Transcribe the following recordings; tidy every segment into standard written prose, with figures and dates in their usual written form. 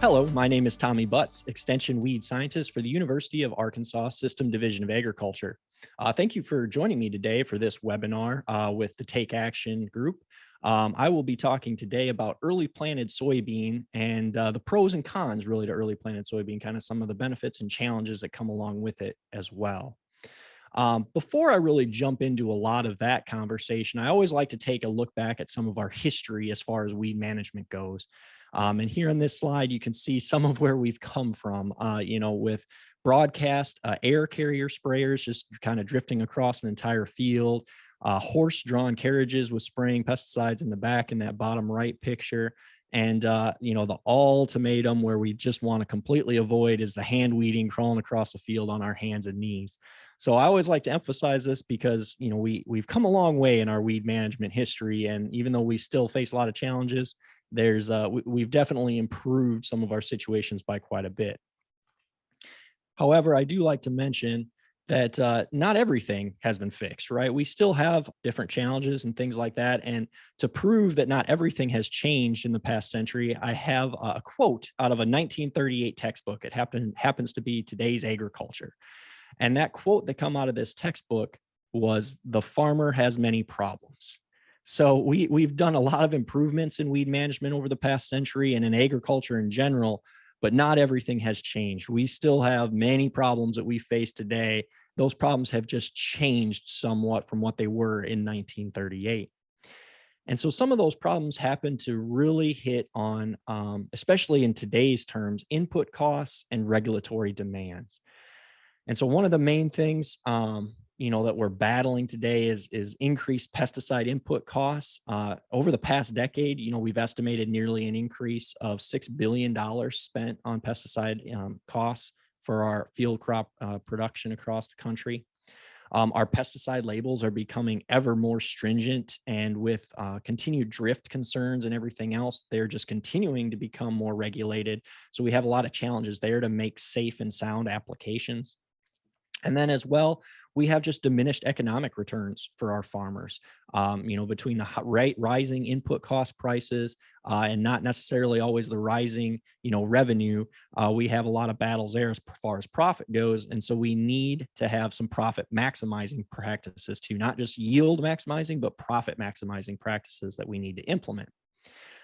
Hello, my name is Tommy Butts, Extension Weed Scientist for the University of Arkansas System Division of Agriculture. Thank you for joining me today for this webinar with the Take Action group. I will be talking today about early planted soybean and the pros and cons really to early planted soybean, kind of some of the benefits and challenges that come along with it as well. Before I really jump into a lot of that conversation, I always like to take a look back at some of our history as far as weed management goes. And here on this slide, you can see some of where we've come from, with broadcast air carrier sprayers just kind of drifting across an entire field, horse-drawn carriages with spraying pesticides in the back in that bottom right picture. And, the ultimatum where we just want to completely avoid is the hand weeding crawling across the field on our hands and knees. So I always like to emphasize this because, we've come a long way in our weed management history. And even though we still face a lot of challenges, we've definitely improved some of our situations by quite a bit. However, I do like to mention that not everything has been fixed, right? We still have different challenges and things like that. And to prove that not everything has changed in the past century, I have a quote out of a 1938 textbook. It happens to be Today's Agriculture. And that quote that come out of this textbook was, "The farmer has many problems." So we've done a lot of improvements in weed management over the past century and in agriculture in general, but not everything has changed. We still have many problems that we face today. Those problems have just changed somewhat from what they were in 1938. And so some of those problems happen to really hit on, especially in today's terms, input costs and regulatory demands. And so one of the main things, that we're battling today is increased pesticide input costs. Over the past decade, we've estimated nearly an increase of $6 billion spent on pesticide costs for our field crop production across the country. Our pesticide labels are becoming ever more stringent, and with continued drift concerns and everything else, they're just continuing to become more regulated. So we have a lot of challenges there to make safe and sound applications. And then as well, we have just diminished economic returns for our farmers, between the rising input cost prices and not necessarily always the rising, revenue. We have a lot of battles there as far as profit goes. And so we need to have some profit maximizing practices too, not just yield maximizing, but profit maximizing practices that we need to implement.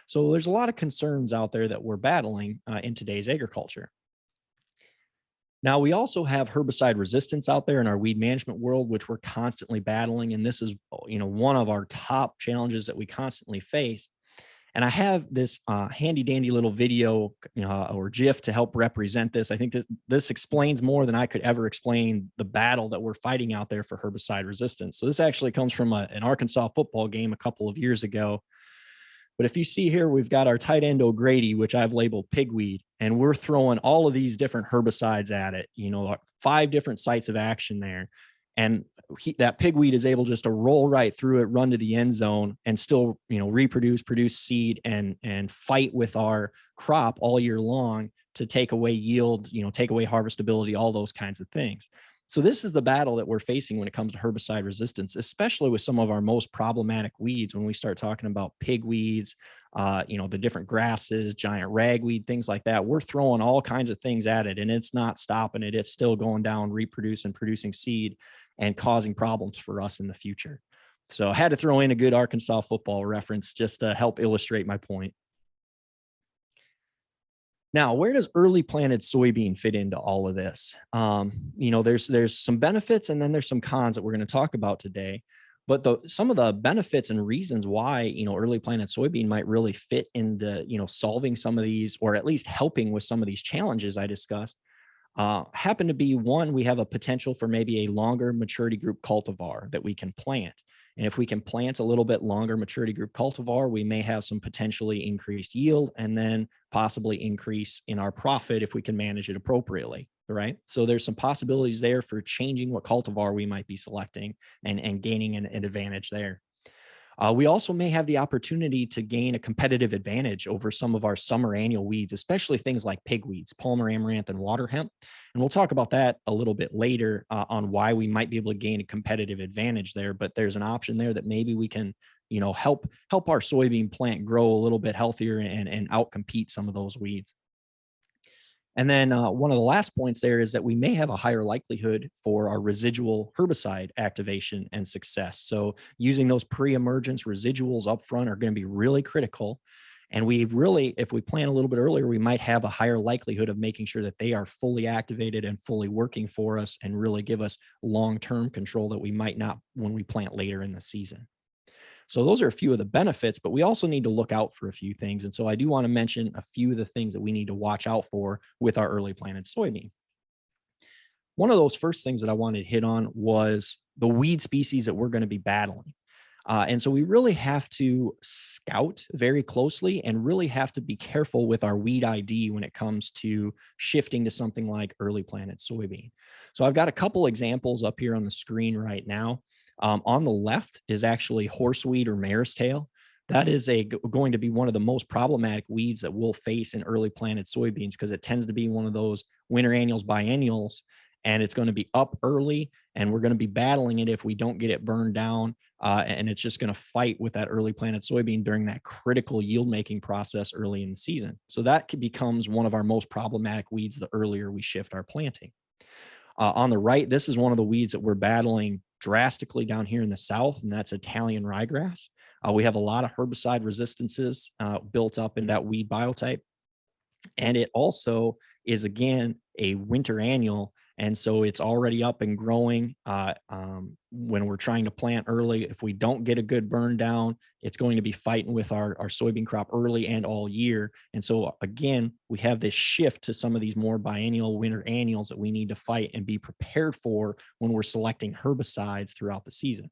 So there's a lot of concerns out there that we're battling in today's agriculture. Now, we also have herbicide resistance out there in our weed management world, which we're constantly battling. And this is, one of our top challenges that we constantly face. And I have this handy dandy little video or GIF to help represent this. I think that this explains more than I could ever explain the battle that we're fighting out there for herbicide resistance. So this actually comes from an Arkansas football game a couple of years ago. But if you see here, we've got our tight end O'Grady, which I've labeled pigweed, and we're throwing all of these different herbicides at it, like 5 different sites of action there. And that pigweed is able just to roll right through it, run to the end zone, and still, reproduce, produce seed, and fight with our crop all year long to take away yield, take away harvestability, all those kinds of things. So this is the battle that we're facing when it comes to herbicide resistance, especially with some of our most problematic weeds. When we start talking about pigweeds, the different grasses, giant ragweed, things like that, we're throwing all kinds of things at it, and it's not stopping it. It's still going down, reproducing, producing seed, and causing problems for us in the future. So I had to throw in a good Arkansas football reference just to help illustrate my point. Now, where does early planted soybean fit into all of this? There's some benefits and then there's some cons that we're going to talk about today. But some of the benefits and reasons why early planted soybean might really fit into solving some of these, or at least helping with some of these challenges I discussed, happen to be: one, we have a potential for maybe a longer maturity group cultivar that we can plant. And if we can plant a little bit longer maturity group cultivar, we may have some potentially increased yield and then possibly increase in our profit if we can manage it appropriately, right? So there's some possibilities there for changing what cultivar we might be selecting and gaining an advantage there. We also may have the opportunity to gain a competitive advantage over some of our summer annual weeds, especially things like pigweeds, Palmer amaranth, and water hemp. And we'll talk about that a little bit later on why we might be able to gain a competitive advantage there. But there's an option there that maybe we can, help our soybean plant grow a little bit healthier and outcompete some of those weeds. And then one of the last points there is that we may have a higher likelihood for our residual herbicide activation and success. So using those pre-emergence residuals up front are going to be really critical. And we really, if we plan a little bit earlier, we might have a higher likelihood of making sure that they are fully activated and fully working for us and really give us long-term control that we might not when we plant later in the season. So those are a few of the benefits, but we also need to look out for a few things. And so I do want to mention a few of the things that we need to watch out for with our early planted soybean. One of those first things that I wanted to hit on was the weed species that we're going to be battling. And so we really have to scout very closely and really have to be careful with our weed ID when it comes to shifting to something like early planted soybean. So I've got a couple examples up here on the screen right now. On the left is actually horseweed or mare's tail. That is going to be one of the most problematic weeds that we'll face in early planted soybeans because it tends to be one of those winter annuals, biennials, and it's going to be up early, and we're going to be battling it if we don't get it burned down. And it's just going to fight with that early planted soybean during that critical yield making process early in the season. So that becomes one of our most problematic weeds the earlier we shift our planting. On the right, this is one of the weeds that we're battling drastically down here in the south, and that's Italian ryegrass. We have a lot of herbicide resistances built up in that weed biotype. And it also is, again, a winter annual. And so it's already up and growing when we're trying to plant early. If we don't get a good burn down, it's going to be fighting with our soybean crop early and all year. And so, again, we have this shift to some of these more biennial winter annuals that we need to fight and be prepared for when we're selecting herbicides throughout the season.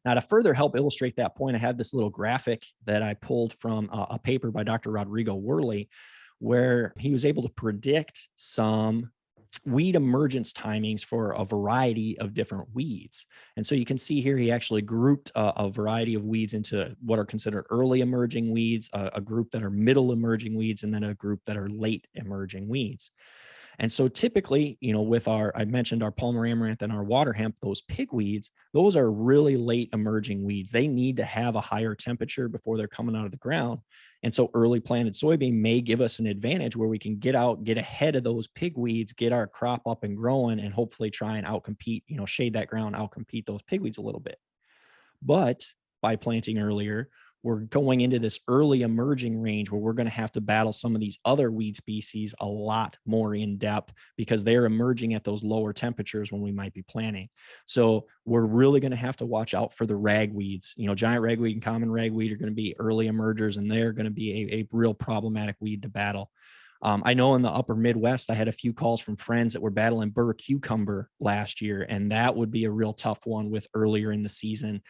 Now, to further help illustrate that point, I have this little graphic that I pulled from a paper by Dr. Rodrigo Worley, where he was able to predict some weed emergence timings for a variety of different weeds. And so you can see here, he actually grouped a variety of weeds into what are considered early emerging weeds, a group that are middle emerging weeds, and then a group that are late emerging weeds. And so typically, with I mentioned our Palmer amaranth and our water hemp, those pigweeds, those are really late emerging weeds. They need to have a higher temperature before they're coming out of the ground. And so early planted soybean may give us an advantage where we can get ahead of those pigweeds, get our crop up and growing, and hopefully try and outcompete, shade that ground, outcompete those pigweeds a little bit. But by planting earlier, we're going into this early emerging range where we're going to have to battle some of these other weed species a lot more in depth because they're emerging at those lower temperatures when we might be planting. So we're really going to have to watch out for the ragweeds. Giant ragweed and common ragweed are going to be early emergers, and they're going to be a real problematic weed to battle. I know in the upper Midwest, I had a few calls from friends that were battling burr cucumber last year, and that would be a real tough one with earlier in the season,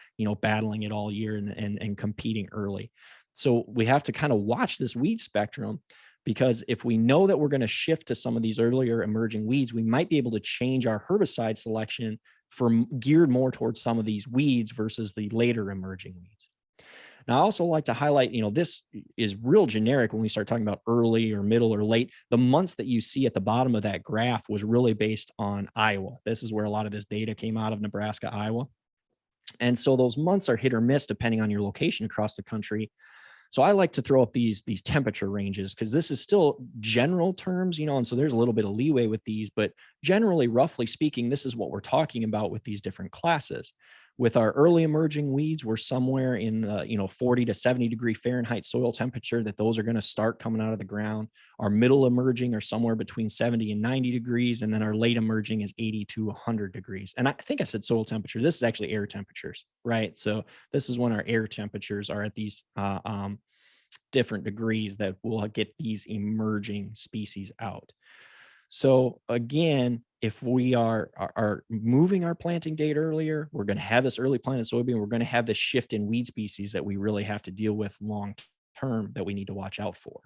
battling it all year and competing early. So we have to kind of watch this weed spectrum, because if we know that we're going to shift to some of these earlier emerging weeds, we might be able to change our herbicide selection geared more towards some of these weeds versus the later emerging weeds. Now, I also like to highlight, this is real generic when we start talking about early or middle or late. The months that you see at the bottom of that graph was really based on Iowa. This is where a lot of this data came out of, Nebraska, Iowa. And so those months are hit or miss depending on your location across the country. So I like to throw up these temperature ranges because this is still general terms, and so there's a little bit of leeway with these, but generally, roughly speaking, this is what we're talking about with these different classes. With our early emerging weeds, we're somewhere in the 40 to 70 degree Fahrenheit soil temperature that those are going to start coming out of the ground. Our middle emerging are somewhere between 70 and 90 degrees, and then our late emerging is 80 to 100 degrees. And I think I said soil temperature. This is actually air temperatures, right? So this is when our air temperatures are at these different degrees that will get these emerging species out. So again, if we are moving our planting date earlier, we're going to have this early planted soybean. We're going to have this shift in weed species that we really have to deal with long term that we need to watch out for.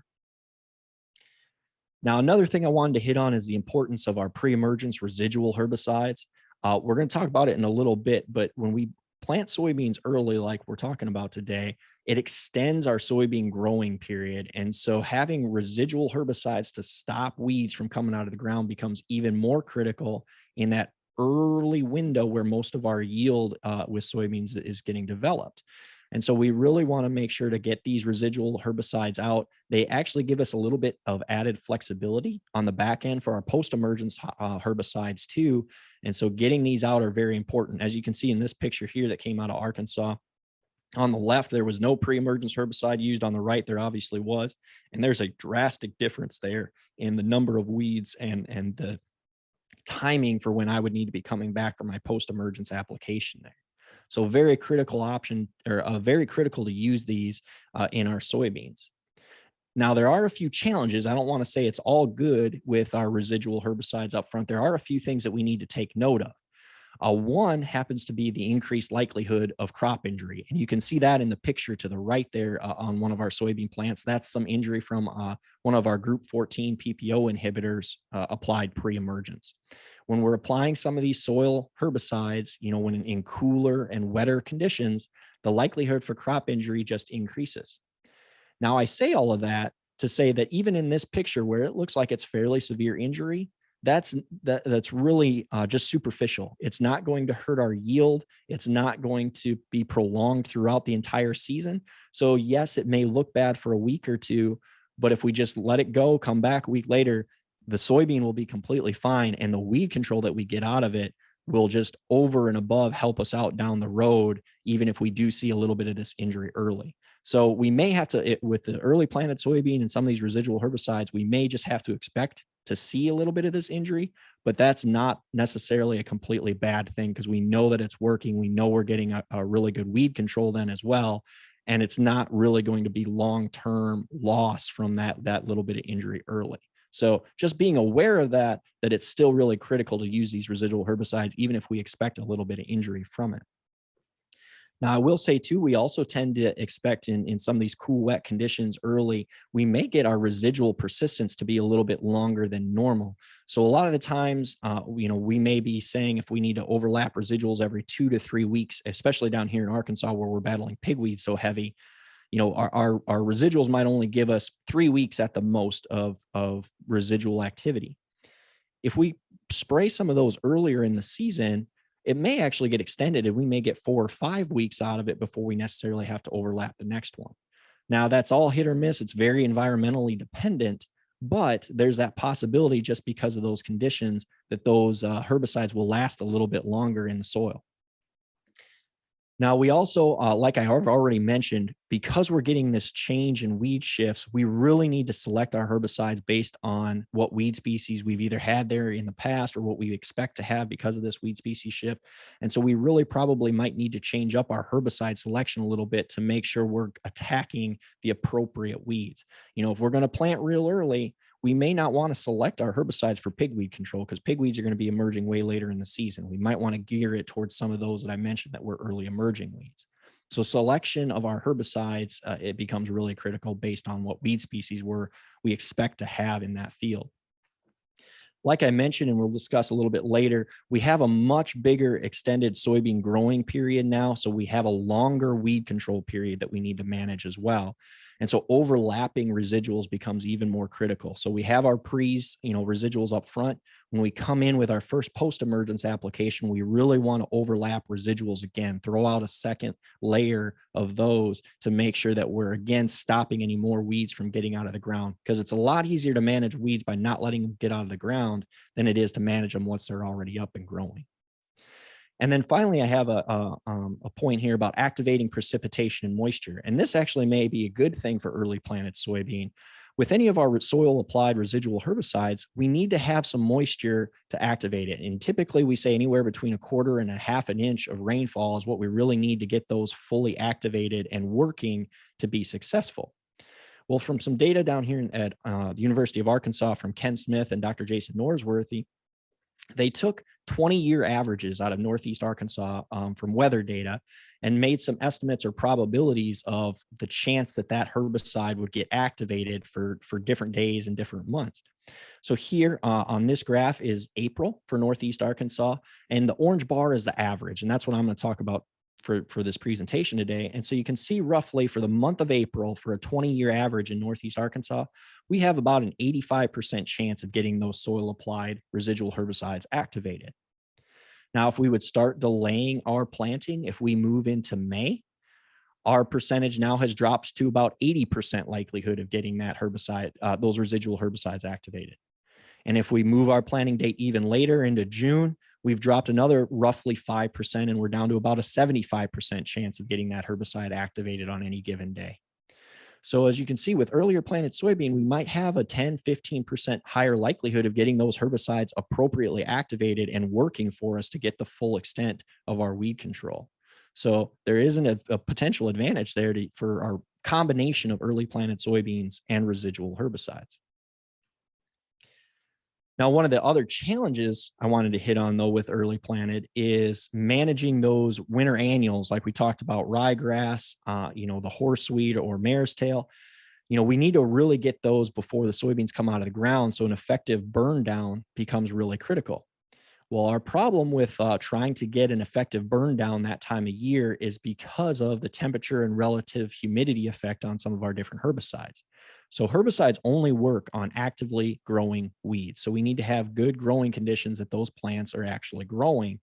Now, another thing I wanted to hit on is the importance of our pre-emergence residual herbicides. We're going to talk about it in a little bit, but when we plant soybeans early, like we're talking about today, it extends our soybean growing period. And so having residual herbicides to stop weeds from coming out of the ground becomes even more critical in that early window where most of our yield with soybeans is getting developed. And so we really want to make sure to get these residual herbicides out. They actually give us a little bit of added flexibility on the back end for our post-emergence herbicides too. And so getting these out are very important. As you can see in this picture here that came out of Arkansas, on the left, there was no pre-emergence herbicide used. On the right, there obviously was. And there's a drastic difference there in the number of weeds and the timing for when I would need to be coming back for my post-emergence application there. So very critical option, or very critical to use these in our soybeans. Now, there are a few challenges. I don't want to say it's all good with our residual herbicides up front. There are a few things that we need to take note of. One happens to be the increased likelihood of crop injury. And you can see that in the picture to the right there on one of our soybean plants. That's some injury from one of our group 14 PPO inhibitors applied pre-emergence. When we're applying some of these soil herbicides, when in cooler and wetter conditions, the likelihood for crop injury just increases. Now, I say all of that to say that even in this picture where it looks like it's fairly severe injury, that's really just superficial. It's not going to hurt our yield. It's not going to be prolonged throughout the entire season. So yes, it may look bad for a week or two, but if we just let it go, come back a week later, the soybean will be completely fine. And the weed control that we get out of it will just over and above help us out down the road, even if we do see a little bit of this injury early. So we may have to, with the early planted soybean and some of these residual herbicides, we may just have to expect to see a little bit of this injury, but that's not necessarily a completely bad thing because we know that it's working. We know we're getting a really good weed control then as well. And it's not really going to be long-term loss from that little bit of injury early. So just being aware of that it's still really critical to use these residual herbicides, even if we expect a little bit of injury from it. Now, I will say too, we also tend to expect in some of these cool, wet conditions early, we may get our residual persistence to be a little bit longer than normal. So a lot of the times, we may be saying if we need to overlap residuals every 2 to 3 weeks, especially down here in Arkansas where we're battling pigweed so heavy, our residuals might only give us 3 weeks at the most of residual activity. If we spray some of those earlier in the season, it may actually get extended and we may get 4 or 5 weeks out of it before we necessarily have to overlap the next one. Now, that's all hit or miss. It's very environmentally dependent, but there's that possibility just because of those conditions that those herbicides will last a little bit longer in the soil. Now, we also, like I have already mentioned, because we're getting this change in weed shifts, we really need to select our herbicides based on what weed species we've either had there in the past or what we expect to have because of this weed species shift. And so we really probably might need to change up our herbicide selection a little bit to make sure we're attacking the appropriate weeds. If we're going to plant real early, we may not want to select our herbicides for pigweed control because pigweeds are going to be emerging way later in the season. We might want to gear it towards some of those that I mentioned that were early emerging weeds. So selection of our herbicides, it becomes really critical based on what weed species we expect to have in that field. Like I mentioned, and we'll discuss a little bit later, we have a much bigger extended soybean growing period now. So we have a longer weed control period that we need to manage as well. And so overlapping residuals becomes even more critical. So we have our residuals up front. When we come in with our first post-emergence application, we really want to overlap residuals again, throw out a second layer of those to make sure that we're again stopping any more weeds from getting out of the ground, because it's a lot easier to manage weeds by not letting them get out of the ground than it is to manage them once they're already up and growing. And then finally, I have a point here about activating precipitation and moisture. And this actually may be a good thing for early planted soybean. With any of our soil applied residual herbicides, we need to have some moisture to activate it. And typically we say anywhere between 1/4 and 1/2 inch of rainfall is what we really need to get those fully activated and working to be successful. Well, from some data down here at the University of Arkansas from Ken Smith and Dr. Jason Norsworthy, they took 20-year averages out of Northeast Arkansas from weather data and made some estimates or probabilities of the chance that herbicide would get activated for different days and different months. So here on this graph is April for Northeast Arkansas, and the orange bar is the average. And that's what I'm going to talk about for this presentation today. And so you can see roughly for the month of April, for a 20-year average in Northeast Arkansas, we have about an 85% chance of getting those soil applied residual herbicides activated. Now, if we would start delaying our planting, if we move into May, our percentage now has dropped to about 80% likelihood of getting that herbicide, those residual herbicides activated. And if we move our planting date even later into June, we've dropped another roughly 5%, and we're down to about a 75% chance of getting that herbicide activated on any given day. So as you can see, with earlier planted soybean, we might have a 10, 15% higher likelihood of getting those herbicides appropriately activated and working for us to get the full extent of our weed control. So there isn't a potential advantage there for our combination of early planted soybeans and residual herbicides. Now, one of the other challenges I wanted to hit on, though, with early planted is managing those winter annuals, like we talked about ryegrass, the horseweed or mare's tail. We need to really get those before the soybeans come out of the ground, so an effective burn down becomes really critical. Well, our problem with trying to get an effective burn down that time of year is because of the temperature and relative humidity effect on some of our different herbicides. So herbicides only work on actively growing weeds. So we need to have good growing conditions that those plants are actually growing.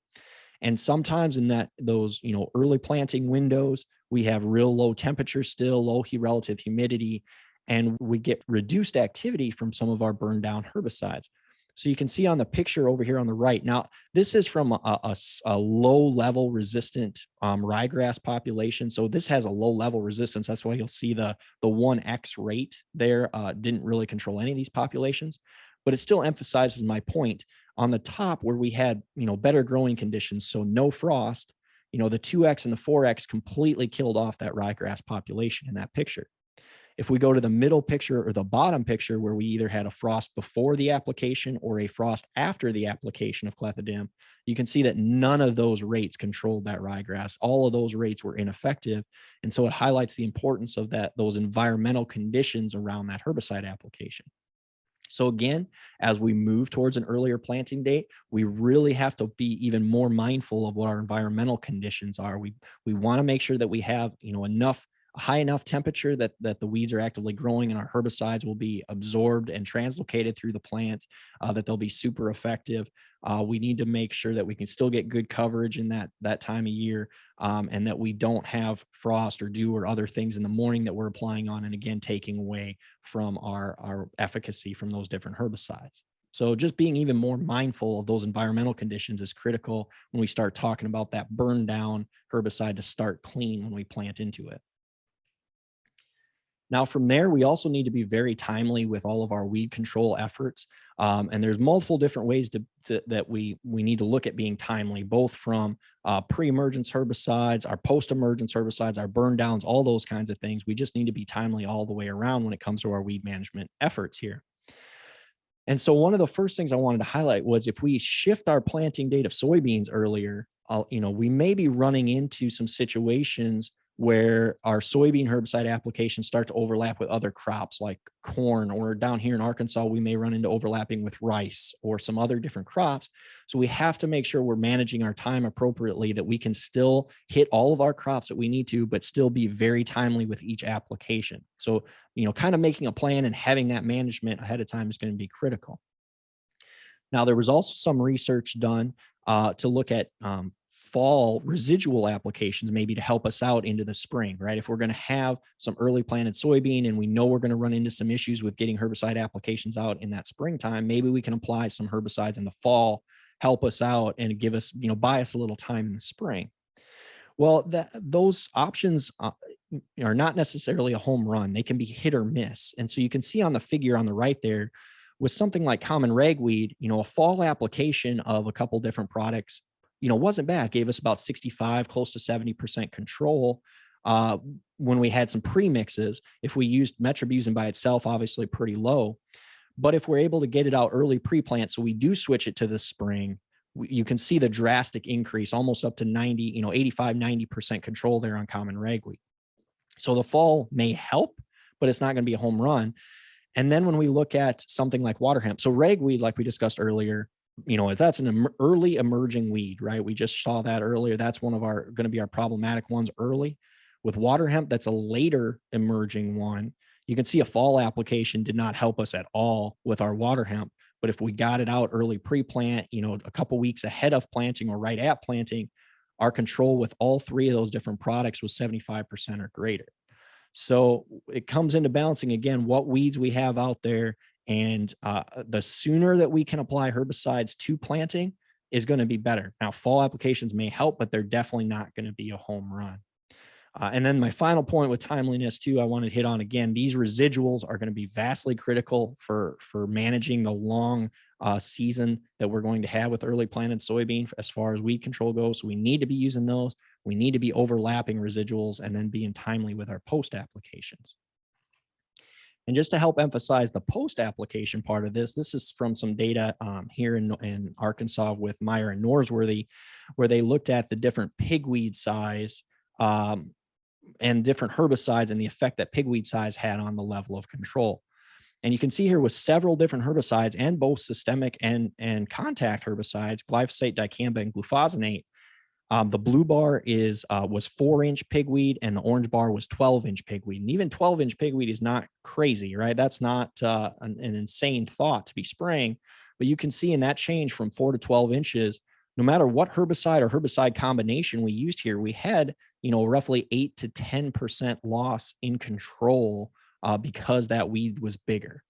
And sometimes in those early planting windows, we have real low temperatures still, low relative humidity, and we get reduced activity from some of our burn down herbicides. So you can see on the picture over here on the right. Now, this is from a low level resistant ryegrass population. So this has a low level resistance. That's why you'll see the 1x rate there didn't really control any of these populations, but it still emphasizes my point. On the top where we had, better growing conditions, so no frost, the 2x and the 4x completely killed off that ryegrass population in that picture. If we go to the middle picture or the bottom picture where we either had a frost before the application or a frost after the application of clethodim, you can see that none of those rates controlled that ryegrass. All of those rates were ineffective. And so it highlights the importance of those environmental conditions around that herbicide application. So again, as we move towards an earlier planting date, we really have to be even more mindful of what our environmental conditions are. We want to make sure that we have, a high enough temperature that the weeds are actively growing and our herbicides will be absorbed and translocated through the plant, that they'll be super effective. We need to make sure that we can still get good coverage in that time of year, and that we don't have frost or dew or other things in the morning that we're applying on, and again, taking away from our efficacy from those different herbicides. So just being even more mindful of those environmental conditions is critical when we start talking about that burn down herbicide to start clean when we plant into it. Now, from there, we also need to be very timely with all of our weed control efforts. And there's multiple different ways that we need to look at being timely, both from pre-emergence herbicides, our post-emergence herbicides, our burn downs, all those kinds of things. We just need to be timely all the way around when it comes to our weed management efforts here. And so one of the first things I wanted to highlight was if we shift our planting date of soybeans earlier, we may be running into some situations where our soybean herbicide applications start to overlap with other crops like corn, or down here in Arkansas, we may run into overlapping with rice or some other different crops. So we have to make sure we're managing our time appropriately, that we can still hit all of our crops that we need to, but still be very timely with each application. So, kind of making a plan and having that management ahead of time is going to be critical. Now, there was also some research done to look at fall residual applications, maybe to help us out into the spring, right? If we're going to have some early planted soybean and we know we're going to run into some issues with getting herbicide applications out in that springtime, maybe we can apply some herbicides in the fall, help us out and give us, buy us a little time in the spring. Well, those options are not necessarily a home run. They can be hit or miss. And so you can see on the figure on the right there, with something like common ragweed, a fall application of a couple different products, wasn't bad. Gave us about 65, close to 70% control when we had some premixes. If we used metribuzin by itself, obviously pretty low. But if we're able to get it out early pre-plant, so we do switch it to the spring, you can see the drastic increase, almost up to 90, 85, 90% control there on common ragweed. So the fall may help, but it's not going to be a home run. And then when we look at something like water hemp, so ragweed, like we discussed earlier, that's an early emerging weed, right? We just saw that earlier. That's one of going to be our problematic ones early. With water hemp, that's a later emerging one. You can see a fall application did not help us at all with our water hemp. But if we got it out early pre-plant, a couple weeks ahead of planting or right at planting, our control with all three of those different products was 75% or greater. So it comes into balancing again what weeds we have out there, and the sooner that we can apply herbicides to planting is going to be better. Now, fall applications may help, but they're definitely not going to be a home run. And then my final point with timeliness too, I want to hit on again, these residuals are going to be vastly critical for managing the long season that we're going to have with early planted soybean as far as weed control goes. So we need to be using those. We need to be overlapping residuals and then being timely with our post applications. And just to help emphasize the post application part of this, this is from some data here in Arkansas with Meyer and Norsworthy, where they looked at the different pigweed size and different herbicides and the effect that pigweed size had on the level of control. And you can see here with several different herbicides and both systemic and contact herbicides, glyphosate, dicamba, and glufosinate. The blue bar was 4-inch pigweed and the orange bar was 12-inch pigweed. And even 12-inch pigweed is not crazy, right? That's not an insane thought to be spraying, but you can see in that change from 4 to 12 inches, no matter what herbicide or herbicide combination we used here, we had, roughly 8 to 10% loss in control because that weed was bigger.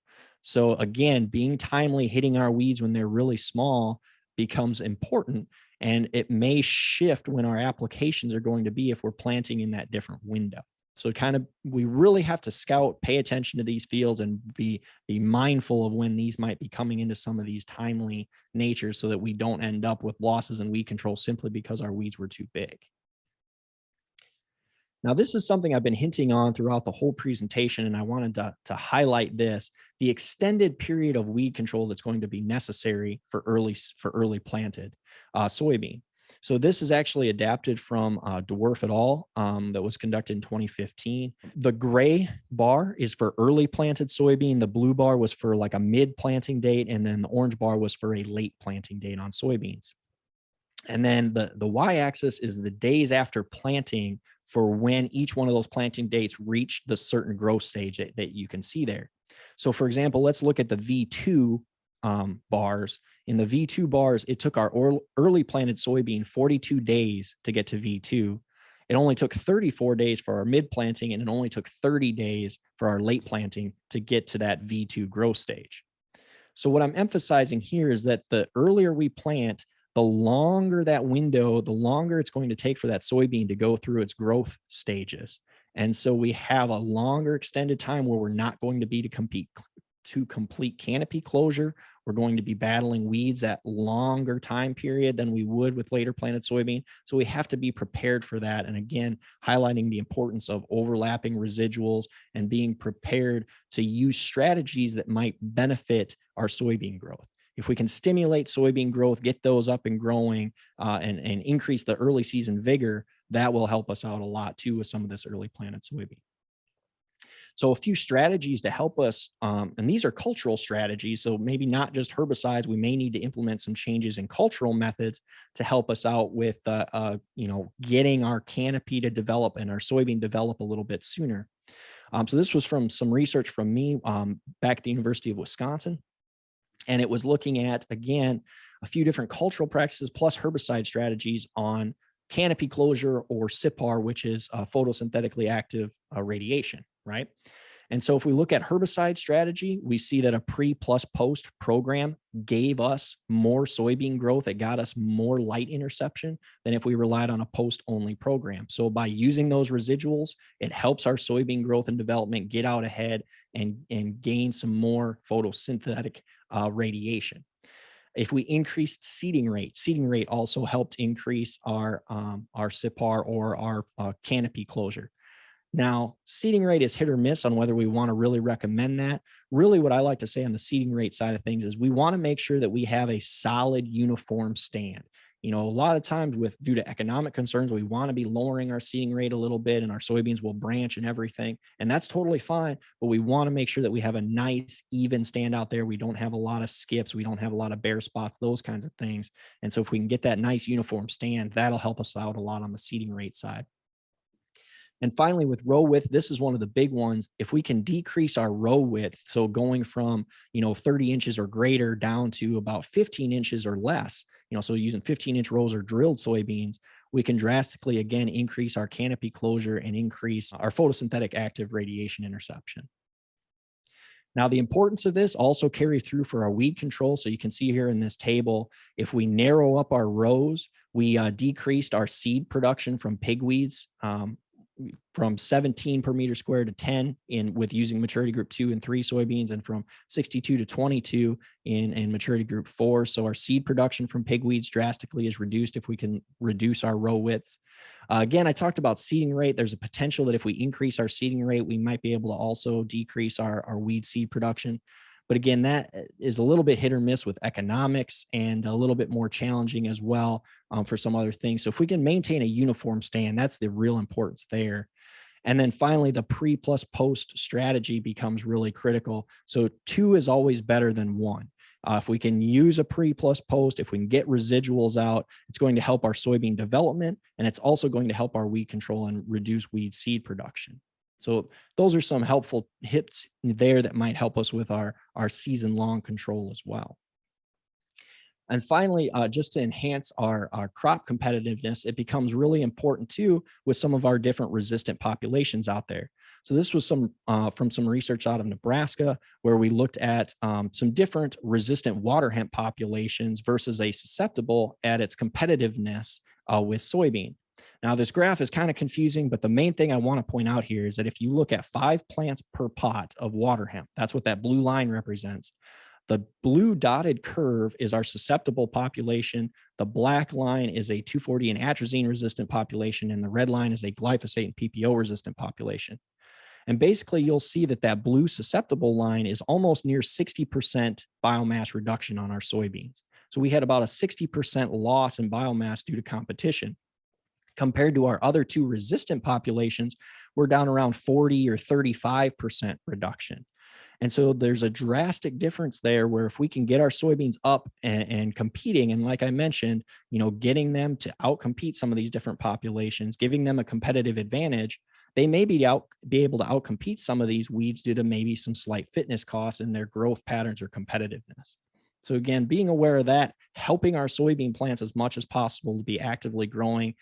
So again, being timely, hitting our weeds when they're really small becomes important, and it may shift when our applications are going to be if we're planting in that different window. So we really have to scout, pay attention to these fields, and be mindful of when these might be coming into some of these timely natures so that we don't end up with losses in weed control simply because our weeds were too big. Now, this is something I've been hinting on throughout the whole presentation, and I wanted to highlight this, the extended period of weed control that's going to be necessary for early planted soybean. So this is actually adapted from Dwarf et al. That was conducted in 2015. The gray bar is for early planted soybean. The blue bar was for like a mid planting date, and then the orange bar was for a late planting date on soybeans. And then the y-axis is the days after planting for when each one of those planting dates reached the certain growth stage that you can see there. So for example, let's look at the V2 bars. In the V2 bars, it took our early planted soybean 42 days to get to V2. It only took 34 days for our mid planting, and it only took 30 days for our late planting to get to that V2 growth stage. So what I'm emphasizing here is that the earlier we plant, the longer that window, the longer it's going to take for that soybean to go through its growth stages. And so we have a longer extended time where we're not going to be to complete canopy closure. We're going to be battling weeds at longer time period than we would with later planted soybean. So we have to be prepared for that. And again, highlighting the importance of overlapping residuals and being prepared to use strategies that might benefit our soybean growth. If we can stimulate soybean growth, get those up and growing, and increase the early season vigor, that will help us out a lot too with some of this early planted soybean. So a few strategies to help us, and these are cultural strategies, so maybe not just herbicides. We may need to implement some changes in cultural methods to help us out with, getting our canopy to develop and our soybean develop a little bit sooner. So this was from some research from me back at the University of Wisconsin. And it was looking at, again, a few different cultural practices plus herbicide strategies on canopy closure or CIPAR, which is photosynthetically active radiation, right? And so if we look at herbicide strategy, we see that a pre plus post program gave us more soybean growth. It got us more light interception than if we relied on a post only program. So by using those residuals, it helps our soybean growth and development get out ahead and gain some more photosynthetic radiation. If we increased seeding rate also helped increase our CIPAR or our canopy closure. Now, seeding rate is hit or miss on whether we want to really recommend that. Really, what I like to say on the seeding rate side of things is we want to make sure that we have a solid, uniform stand. A lot of times due to economic concerns, we want to be lowering our seeding rate a little bit and our soybeans will branch and everything. And that's totally fine. But we want to make sure that we have a nice, even stand out there. We don't have a lot of skips. We don't have a lot of bare spots, those kinds of things. And so if we can get that nice, uniform stand, that'll help us out a lot on the seeding rate side. And finally, with row width, this is one of the big ones. If we can decrease our row width, so going from 30 inches or greater down to about 15 inches or less, so using 15-inch rows or drilled soybeans, we can drastically again increase our canopy closure and increase our photosynthetic active radiation interception. Now, the importance of this also carries through for our weed control. So you can see here in this table, if we narrow up our rows, we decreased our seed production from pigweeds from 17 per meter square to 10 with using maturity group 2 and 3 soybeans, and from 62 to 22 in maturity group 4. So our seed production from pigweeds drastically is reduced if we can reduce our row widths. Again, I talked about seeding rate. There's a potential that if we increase our seeding rate, we might be able to also decrease our weed seed production. But again, that is a little bit hit or miss with economics, and a little bit more challenging as well for some other things. So if we can maintain a uniform stand, that's the real importance there. And then finally, the pre plus post strategy becomes really critical. So 2 is always better than 1. If we can use a pre plus post, if we can get residuals out, it's going to help our soybean development, and it's also going to help our weed control and reduce weed seed production. So those are some helpful hits there that might help us with our season-long control as well. And finally, just to enhance our crop competitiveness, it becomes really important too with some of our different resistant populations out there. So this was from some research out of Nebraska, where we looked at some different resistant water hemp populations versus a susceptible at its competitiveness with soybean. Now, this graph is kind of confusing, but the main thing I want to point out here is that if you look at 5 plants per pot of water hemp, that's what that blue line represents. The blue dotted curve is our susceptible population. The black line is a 2,4-D and atrazine resistant population, and the red line is a glyphosate and PPO resistant population. And basically, you'll see that that blue susceptible line is almost near 60% biomass reduction on our soybeans. So we had about a 60% loss in biomass due to competition. Compared to our other 2 resistant populations, we're down around 40 or 35% reduction. And so there's a drastic difference there, where if we can get our soybeans up and competing, and like I mentioned, getting them to outcompete some of these different populations, giving them a competitive advantage, they may be able to outcompete some of these weeds due to maybe some slight fitness costs in their growth patterns or competitiveness. So again, being aware of that, helping our soybean plants as much as possible to be actively growing,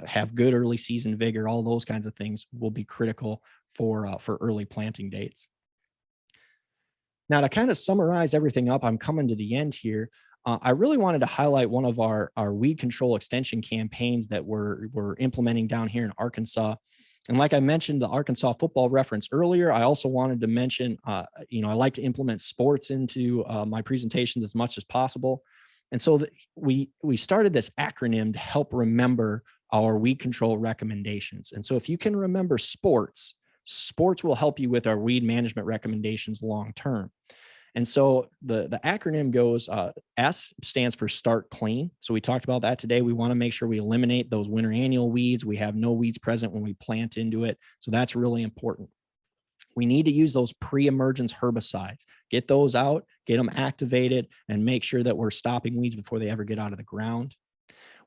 have good early season vigor, all those kinds of things will be critical for early planting dates. Now, to kind of summarize everything up, I'm coming to the end here. I really wanted to highlight one of our weed control extension campaigns that we're implementing down here in Arkansas. And like I mentioned, the Arkansas football reference earlier, I also wanted to mention, I like to implement sports into my presentations as much as possible. And so we started this acronym to help remember our weed control recommendations. And so if you can remember sports will help you with our weed management recommendations long term. And so the acronym goes, S stands for start clean. So we talked about that today. We want to make sure we eliminate those winter annual weeds. We have no weeds present when we plant into it. So that's really important. We need to use those pre-emergence herbicides. Get those out, get them activated, and make sure that we're stopping weeds before they ever get out of the ground.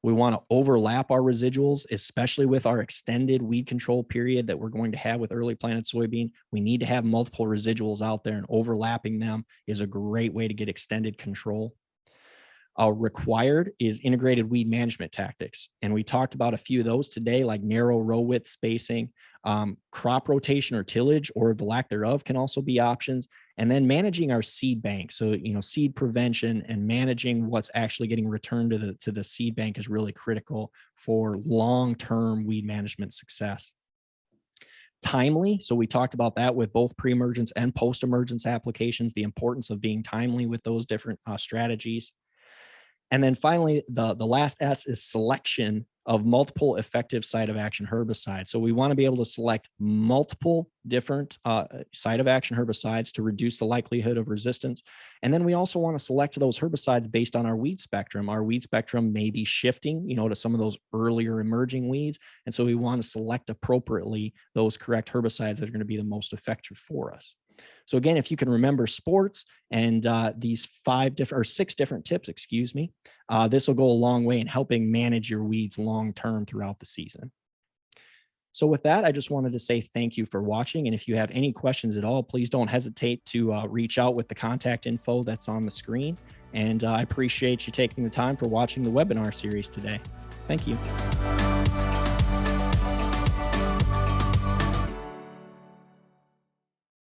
We want to overlap our residuals, especially with our extended weed control period that we're going to have with early planted soybean. We need to have multiple residuals out there, and overlapping them is a great way to get extended control. Required is integrated weed management tactics. And we talked about a few of those today, like narrow row width spacing, crop rotation or tillage, or the lack thereof, can also be options. And then managing our seed bank. So, seed prevention and managing what's actually getting returned to the seed bank is really critical for long-term weed management success. Timely. So we talked about that with both pre-emergence and post-emergence applications, the importance of being timely with those different strategies. And then finally, the last S is selection of multiple effective site of action herbicides. So we want to be able to select multiple different site of action herbicides to reduce the likelihood of resistance. And then we also want to select those herbicides based on our weed spectrum. Our weed spectrum may be shifting, to some of those earlier emerging weeds. And so we want to select appropriately those correct herbicides that are going to be the most effective for us. So again, if you can remember sports and these 6 different tips, this will go a long way in helping manage your weeds long-term throughout the season. So with that, I just wanted to say thank you for watching. And if you have any questions at all, please don't hesitate to reach out with the contact info that's on the screen. And I appreciate you taking the time for watching the webinar series today. Thank you.